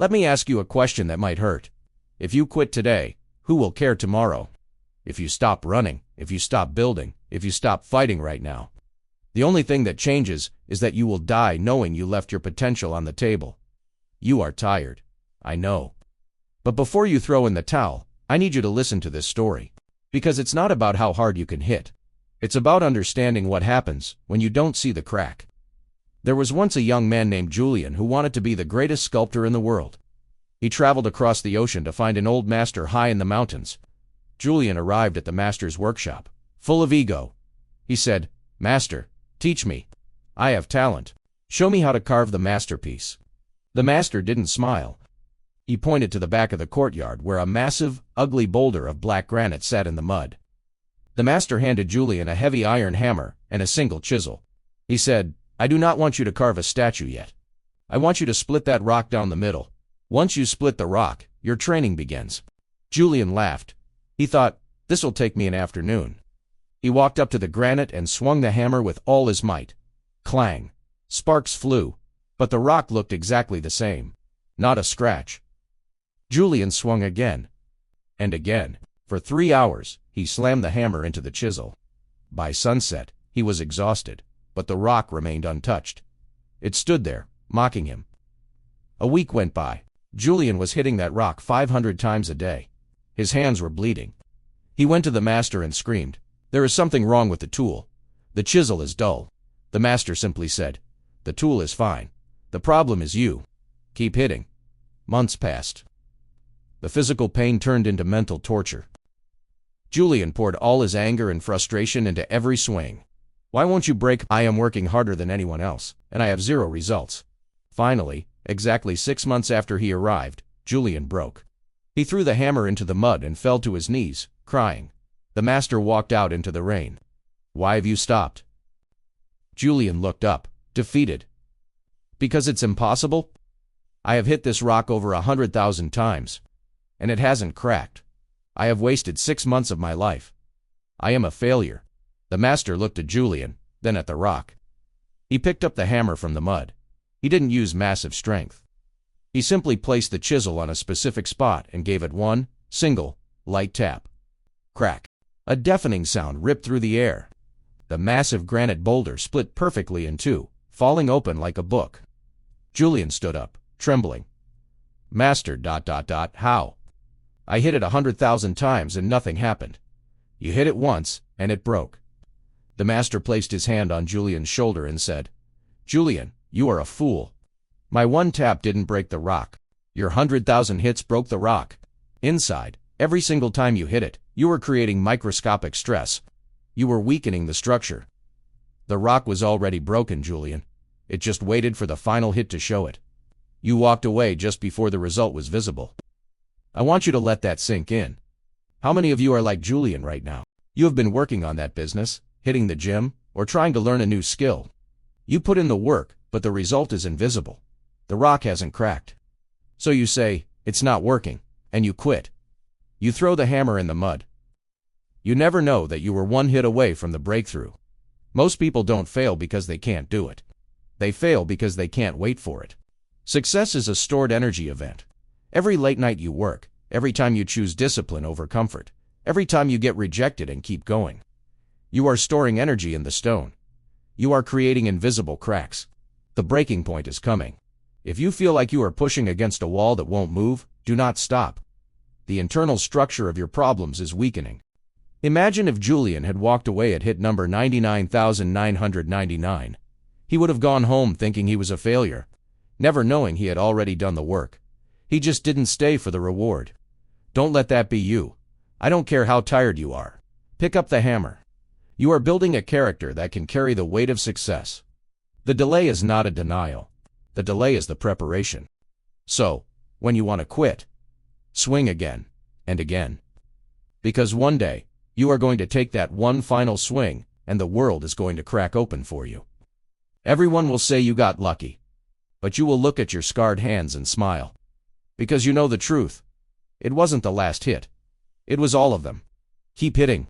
Let me ask you a question that might hurt. If you quit today, who will care tomorrow? If you stop running, if you stop building, if you stop fighting right now. The only thing that changes is that you will die knowing you left your potential on the table. You are tired. I know. But before you throw in the towel, I need you to listen to this story. Because it's not about how hard you can hit. It's about understanding what happens when you don't see the crack. There was once a young man named Julian who wanted to be the greatest sculptor in the world. He traveled across the ocean to find an old master high in the mountains. Julian arrived at the master's workshop, full of ego. He said, "Master, teach me. I have talent. Show me how to carve the masterpiece." The master didn't smile. He pointed to the back of the courtyard where a massive, ugly boulder of black granite sat in the mud. The master handed Julian a heavy iron hammer and a single chisel. He said, "I do not want you to carve a statue yet. I want you to split that rock down the middle. Once you split the rock, your training begins." Julian laughed. He thought, "This'll take me an afternoon." He walked up to the granite and swung the hammer with all his might. Clang! Sparks flew, but the rock looked exactly the same. Not a scratch. Julian swung again. And again. For 3 hours, he slammed the hammer into the chisel. By sunset, he was exhausted, but the rock remained untouched. It stood there, mocking him. A week went by. Julian was hitting that rock 500 times a day. His hands were bleeding. He went to the master and screamed, "There is something wrong with the tool. The chisel is dull." The master simply said, "The tool is fine. The problem is you. Keep hitting." Months passed. The physical pain turned into mental torture. Julian poured all his anger and frustration into every swing. "Why won't you break? I am working harder than anyone else, and I have 0 results." Finally, exactly 6 months after he arrived, Julian broke. He threw the hammer into the mud and fell to his knees, crying. The master walked out into the rain. "Why have you stopped?" Julian looked up, defeated. "Because it's impossible. I have hit this rock over 100,000 times, and it hasn't cracked. I have wasted 6 months of my life. I am a failure." The master looked at Julian, then at the rock. He picked up the hammer from the mud. He didn't use massive strength. He simply placed the chisel on a specific spot and gave it one, single, light tap. Crack! A deafening sound ripped through the air. The massive granite boulder split perfectly in two, falling open like a book. Julian stood up, trembling. "Master, how? I hit it 100,000 times and nothing happened." "You hit it once, and it broke." The master placed his hand on Julian's shoulder and said, "Julian, you are a fool. My one tap didn't break the rock. Your 100,000 hits broke the rock. Inside, every single time you hit it, you were creating microscopic stress. You were weakening the structure. The rock was already broken, Julian. It just waited for the final hit to show it. You walked away just before the result was visible." I want you to let that sink in. How many of you are like Julian right now? You have been working on that business, hitting the gym, or trying to learn a new skill. You put in the work, but the result is invisible. The rock hasn't cracked. So you say, "It's not working," and you quit. You throw the hammer in the mud. You never know that you were one hit away from the breakthrough. Most people don't fail because they can't do it. They fail because they can't wait for it. Success is a stored energy event. Every late night you work, every time you choose discipline over comfort, every time you get rejected and keep going, you are storing energy in the stone. You are creating invisible cracks. The breaking point is coming. If you feel like you are pushing against a wall that won't move, do not stop. The internal structure of your problems is weakening. Imagine if Julian had walked away at hit number 99,999. He would have gone home thinking he was a failure, never knowing he had already done the work. He just didn't stay for the reward. Don't let that be you. I don't care how tired you are. Pick up the hammer. You are building a character that can carry the weight of success. The delay is not a denial. The delay is the preparation. So, when you want to quit, swing again and again. Because one day, you are going to take that one final swing, and the world is going to crack open for you. Everyone will say you got lucky, but you will look at your scarred hands and smile. Because you know the truth. It wasn't the last hit. It was all of them. Keep hitting.